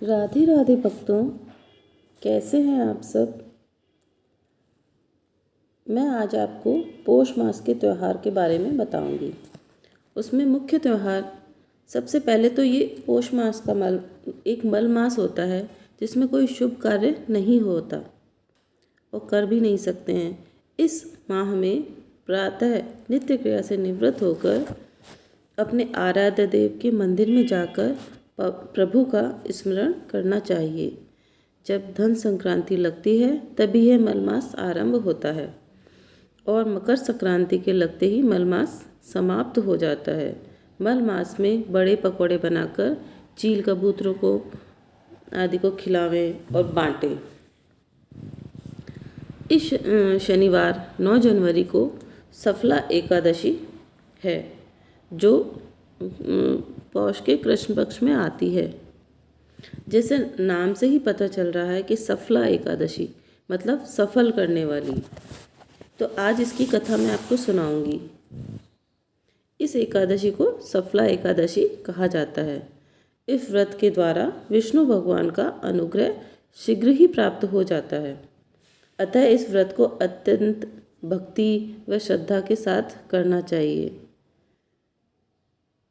राधे राधे भक्तों, कैसे हैं आप सब। मैं आज आपको पौष मास के त्यौहार के बारे में बताऊंगी। उसमें मुख्य त्यौहार, सबसे पहले तो ये पौष मास का एक मल मास होता है जिसमें कोई शुभ कार्य नहीं होता और कर भी नहीं सकते हैं। इस माह में प्रातः नित्य क्रिया से निवृत्त होकर अपने आराध्य देव के मंदिर में जाकर प्रभु का स्मरण करना चाहिए। जब धन संक्रांति लगती है तभी यह मलमास आरंभ होता है और मकर संक्रांति के लगते ही मलमास समाप्त हो जाता है। मलमास में बड़े पकौड़े बनाकर चील कबूतरों को आदि को खिलावें और बांटें। इस शनिवार 9 जनवरी को सफला एकादशी है जो पौष के कृष्ण पक्ष में आती है। जैसे नाम से ही पता चल रहा है कि सफला एकादशी मतलब सफल करने वाली। तो आज इसकी कथा मैं आपको सुनाऊंगी। इस एकादशी को सफला एकादशी कहा जाता है। इस व्रत के द्वारा विष्णु भगवान का अनुग्रह शीघ्र ही प्राप्त हो जाता है। अतः इस व्रत को अत्यंत भक्ति व श्रद्धा के साथ करना चाहिए।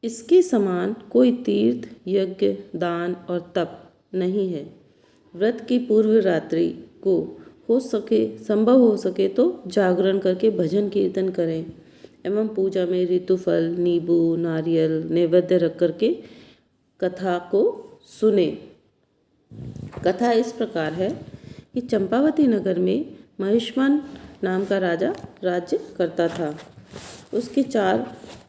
इसके समान कोई तीर्थ, यज्ञ, दान और तप नहीं है। व्रत की पूर्व रात्रि को संभव हो सके तो जागरण करके भजन कीर्तन करें एवं पूजा में ऋतुफल, नींबू, नारियल नैवेद्य रख करके कथा को सुने। कथा इस प्रकार है कि चंपावती नगर में महिष्मान नाम का राजा राज्य करता था। उसके 4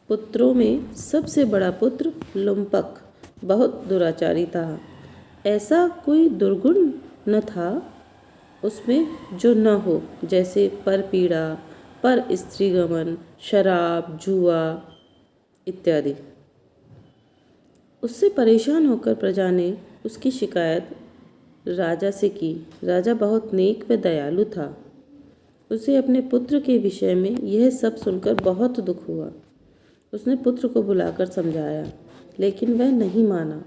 पुत्रों में सबसे बड़ा पुत्र लुम्पक बहुत दुराचारी था। ऐसा कोई दुर्गुण न था उसमें जो न हो, जैसे परपीड़ा, पर स्त्रीगमन, शराब, जुआ इत्यादि। उससे परेशान होकर प्रजा ने उसकी शिकायत राजा से की। राजा बहुत नेक व दयालु था। उसे अपने पुत्र के विषय में यह सब सुनकर बहुत दुख हुआ। उसने पुत्र को बुलाकर समझाया, लेकिन वह नहीं माना,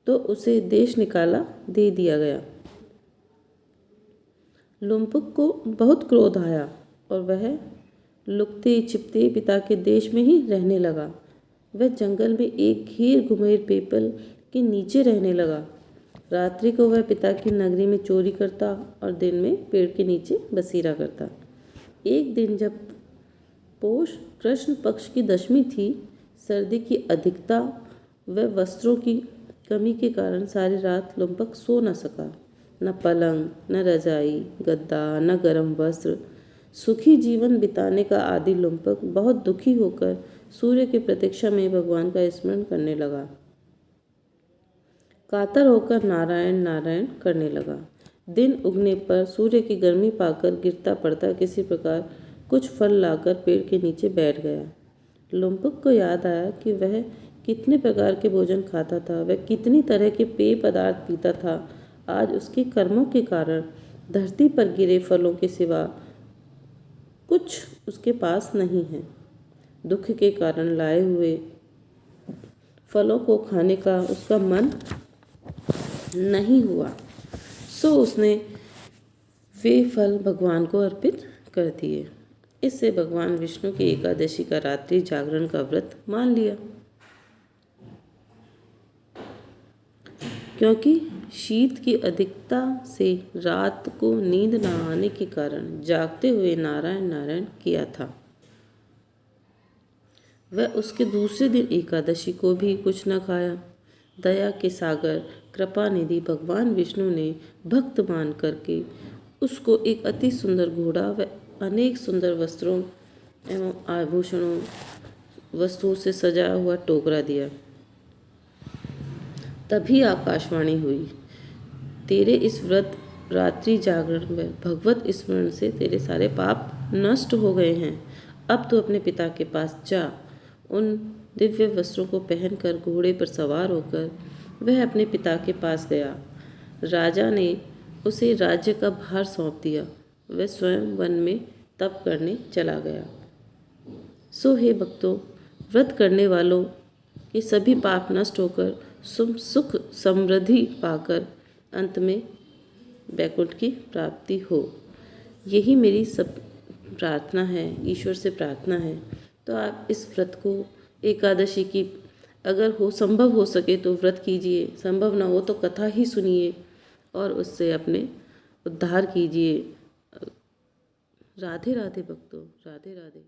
तो उसे देश निकाला दे दिया गया। लुम्पक को बहुत क्रोध आया और वह लुकते छिपते पिता के देश में ही रहने लगा। वह जंगल में एक घेर घुमेर पीपल के नीचे रहने लगा। रात्रि को वह पिता की नगरी में चोरी करता और दिन में पेड़ के नीचे बसेरा करता। एक दिन जब पौष कृष्ण पक्ष की दशमी थी, सर्दी की अधिकता व वस्त्रों की कमी के कारण सारी रात लुम्पक सो न सका। न पलंग, न रजाई, गद्दा, न गर्म वस्त्र। सुखी जीवन बिताने का आदि लुम्पक बहुत दुखी होकर सूर्य की प्रतीक्षा में भगवान का स्मरण करने लगा। कातर होकर नारायण नारायण करने लगा। दिन उगने पर सूर्य की गर्मी पाकर गिरता पड़ता किसी प्रकार कुछ फल लाकर पेड़ के नीचे बैठ गया। लुम्पक को याद आया कि वह कितने प्रकार के भोजन खाता था, वह कितनी तरह के पेय पदार्थ पीता था। आज उसके कर्मों के कारण धरती पर गिरे फलों के सिवा कुछ उसके पास नहीं है। दुख के कारण लाए हुए फलों को खाने का उसका मन नहीं हुआ, सो उसने वे फल भगवान को अर्पित कर दिए। इससे भगवान विष्णु की एकादशी का रात्रि जागरण का व्रत मान लिया। क्योंकि शीत की अधिकता से रात को नींद न आने के कारण जागते हुए नारायण नारायण किया था। वह उसके दूसरे दिन एकादशी को भी कुछ न खाया। दया के सागर कृपा निधि भगवान विष्णु ने भक्त मान करके उसको एक अति सुंदर घोड़ा व अनेक सुंदर वस्त्रों एवं आभूषणों वस्तुओं से सजा हुआ टोकरा दिया। तभी आकाशवाणी हुई, तेरे इस व्रत रात्रि जागरण में भगवत स्मरण से तेरे सारे पाप नष्ट हो गए हैं। अब तो अपने पिता के पास जा। उन दिव्य वस्त्रों को पहनकर घोड़े पर सवार होकर वह अपने पिता के पास गया। राजा ने उसे राज्य का भार सौंप दिया। वह स्वयं वन में तप करने चला गया। सो हे भक्तों, व्रत करने वालों के सभी पाप नष्ट होकर सुख समृद्धि पाकर अंत में वैकुंठ की प्राप्ति हो। यही मेरी सब प्रार्थना है, ईश्वर से प्रार्थना है। तो आप इस व्रत को एकादशी की अगर संभव हो सके तो व्रत कीजिए, संभव ना हो तो कथा ही सुनिए और उससे अपने उद्धार कीजिए। राधे राधे भक्तों, राधे राधे।